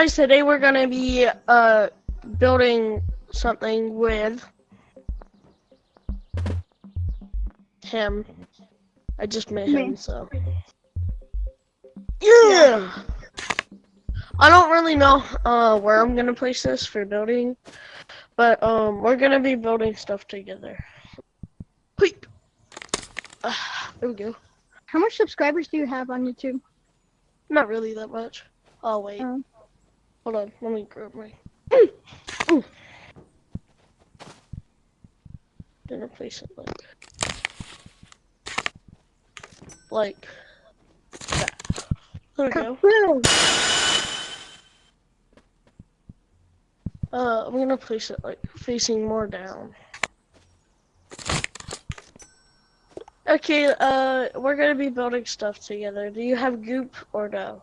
guys, today we're gonna be building something with him. I just met Me. him, so yeah. I don't really know where I'm gonna place this for building, but we're gonna be building stuff together. Peep. There we go. How much subscribers do you have on YouTube? Not really that much. Oh wait, Um, hold on. Let me grab my. Gonna place it like that. There we go. I'm gonna place it like facing more down. Okay, we're gonna be building stuff together. Do you have goop or no?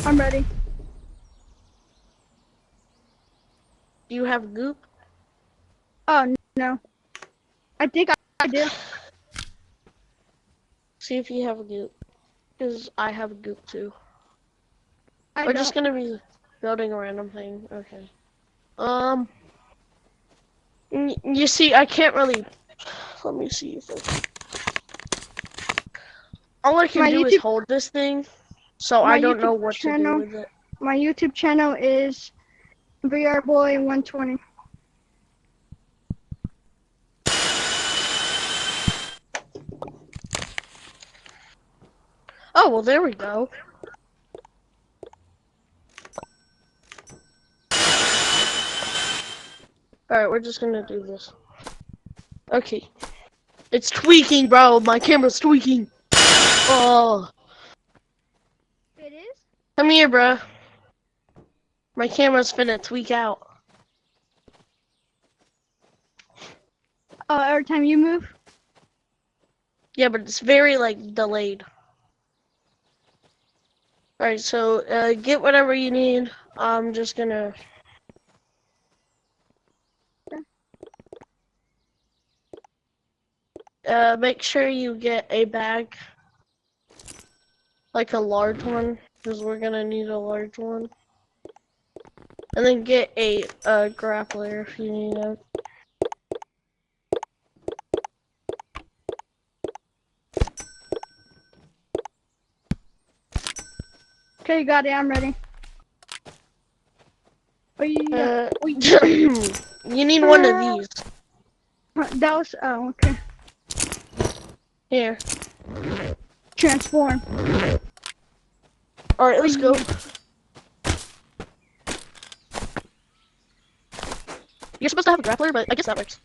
I'm ready. Do you have goop? Oh, no. I think I do. See if you have goop. Because I have goop too. I We're don't. just gonna be building a random thing. Okay. You see, I can't really. Let me see if all I can My do is YouTube- hold this thing, so I My don't know YouTube what to do channel. with it. My YouTube channel is VRBoy120. Oh, well, there we go. Alright, we're just gonna do this. Okay. It's tweaking, bro. My camera's tweaking. Oh. It is? Come here, bro. My camera's finna tweak out. Oh, every time you move? Yeah, but it's very, like, delayed. Alright, so, get whatever you need. I'm just gonna... make sure you get a bag. Like a large one, because we're gonna need a large one. And then get a grappler if you need it. Okay, got it. I'm ready. Oh, yeah. You need one of these. That was... Oh, okay. Here. Transform. Alright, let's go. You're supposed to have a grappler, but I guess that works.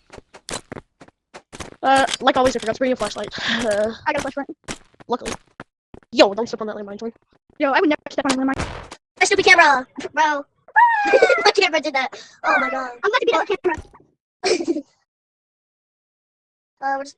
Like always, I forgot to bring a flashlight. I got a flashlight. Luckily. Yo, don't step on that landmine, join. Yo, I would never step on a landmine. A stupid camera, bro. My camera did that. Oh my god. I'm about to beat up the camera. We're just...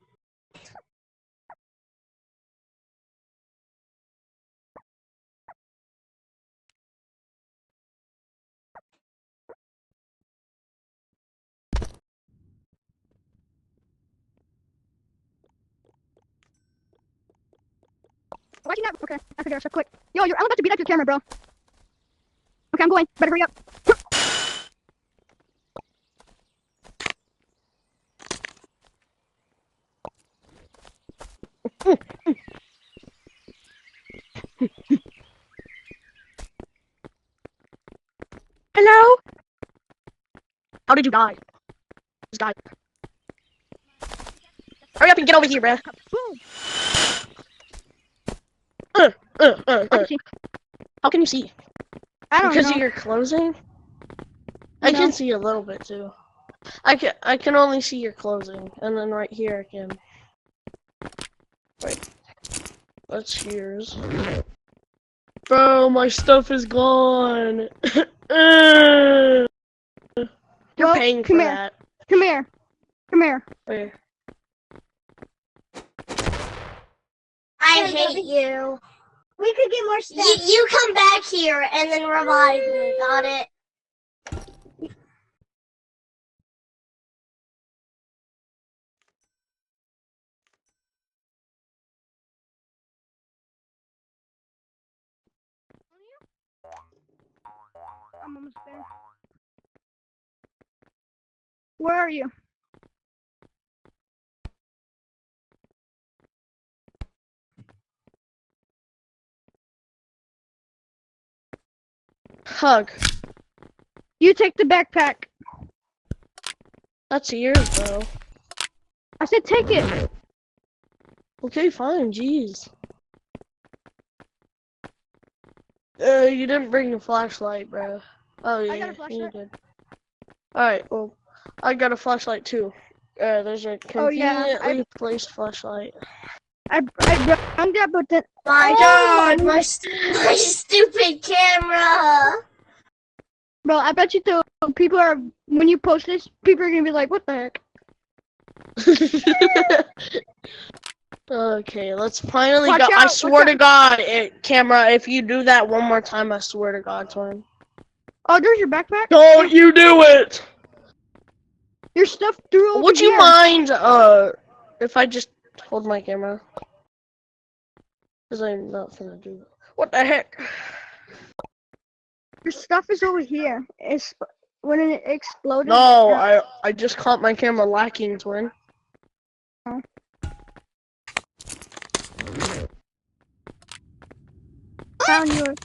Why'd you not? Okay, I figured out so quick. Yo, I'm about to beat up your camera, bro. Okay, I'm going. Better hurry up. Hello? How did you die? Just die. Hurry up and get over here, bruh. Boom. Uh. How can you see? I don't Because know. of your closing? I can see a little bit too. I can only see your closing, and then right here I can. Wait, that's yours. Bro, my stuff is gone. You're Well, paying for come here. that. Come here. Come here. Where? I hate you. We could get more stuff. You come back here and then revive me. Got it? I'm almost there. Where are you? Hug. You take the backpack. That's yours, bro. I said take it. Okay, fine. Jeez. You didn't bring a flashlight, bro. Oh yeah, I got a you flashlight. did. Alright, well, I got a flashlight too. There's a Oh, yeah, conveniently placed flashlight. I brung that, but then My God, my stupid camera. bro, I bet you though people are when you post this, people are gonna be like, what the heck? Okay, let's finally Watch go. I out, swear watch to out. God, camera, if you do that one more time, I swear to God, twin. Oh, there's your backpack. Don't you do it! Your stuff threw over Would you here. mind, if I just hold my camera? Because I'm not gonna do that. What the heck? Your stuff is over here. It's when it exploded. No, I just caught my camera lacking, twin. Oh. Found yours.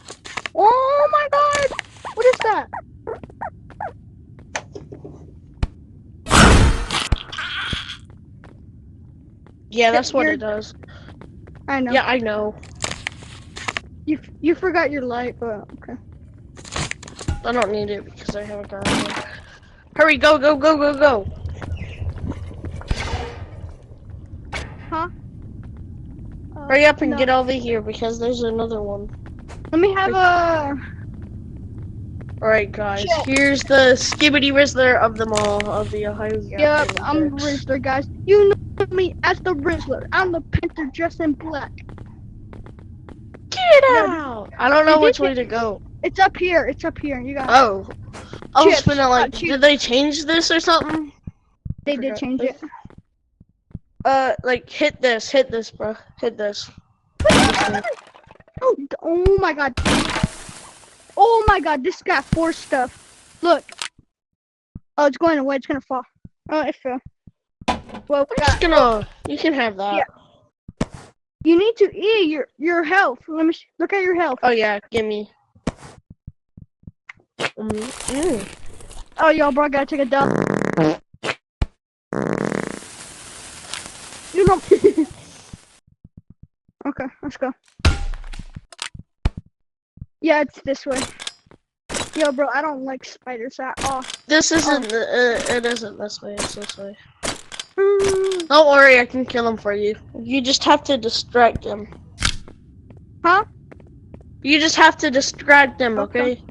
Oh my God! What is that? Yeah, that's what it does. I know. Yeah, I know. You forgot your light, but okay. I don't need it because I have a gun. Hurry, go, go, go, go, go! Huh? Hurry up and no. get over here because there's another one. Let me have a. Alright, guys, Shit. here's the Skibbity Rizzler of them all, of the Ohio Yep, Captain I'm Bricks. Rizzler, guys. You know me as the Rizzler. I'm the Panther dressed in black. Get Yo, out! I don't know did you which way see- to go. It's up here. It's up here. You got. Oh. I was Chips, spinning like, chips. did they change this or something? They did change it. Like, hit this, bro. Hit this. Oh my God. Oh my God. This got 4 stuff. Look. Oh, it's going away. It's gonna fall. Oh, it fell. Well, I'm just gonna, you can have that. Yeah. You need to eat your health. Let me look at your health. Oh yeah, gimme. Mm. Oh, yo, bro, I gotta take a dump. You know. Okay, let's go. Yeah, it's this way. Yo, bro, I don't like spiders at all. This isn't, it isn't this way, it's this way. Don't worry, I can kill him for you. You just have to distract him. Huh? You just have to distract them, Okay. okay?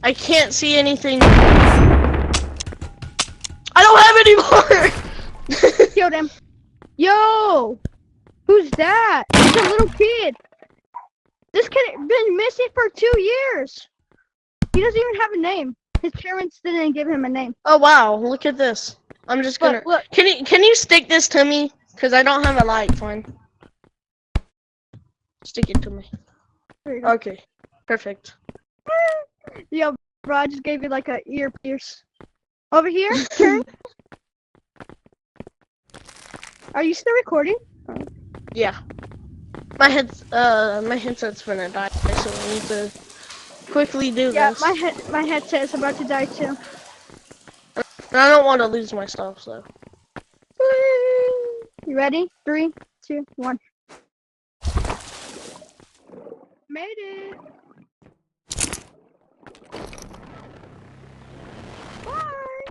I can't see anything. I don't have any more! Killed him. Yo! Who's that? It's a little kid. This kid has been missing for 2 years. He doesn't even have a name. His parents didn't give him a name. Oh wow, look at this. I'm just gonna. Look. Can you stick this to me? Cause I don't have a light. Fine. Stick it to me. There you go. Okay. Perfect. Yo, bro, I just gave you like a ear pierce. Over here, turn. Are you still recording? Yeah. My headset's gonna die, so I need to quickly do Yeah, this. my headset is about to die too. And I don't want to lose my stuff, so. You ready? 3, 2, 1. Made it. Bye.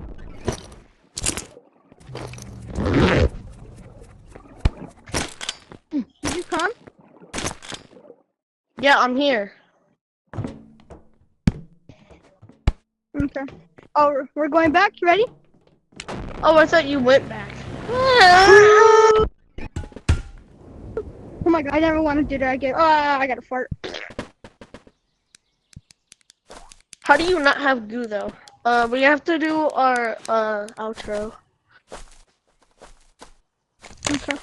Did you come? Yeah, I'm here. Okay. Oh, we're going back. You ready? Oh, I thought you went back. Oh my God! I never want to do that again. I got a fart. How do you not have goo though? We have to do our outro. Okay.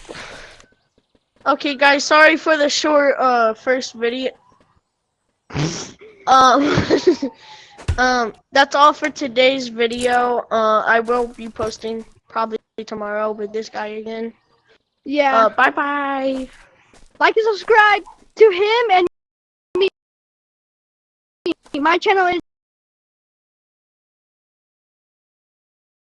Okay, guys, sorry for the short first video. That's all for today's video. I will be posting probably tomorrow with this guy again. Yeah. Bye bye. Like and subscribe to him and me. My channel is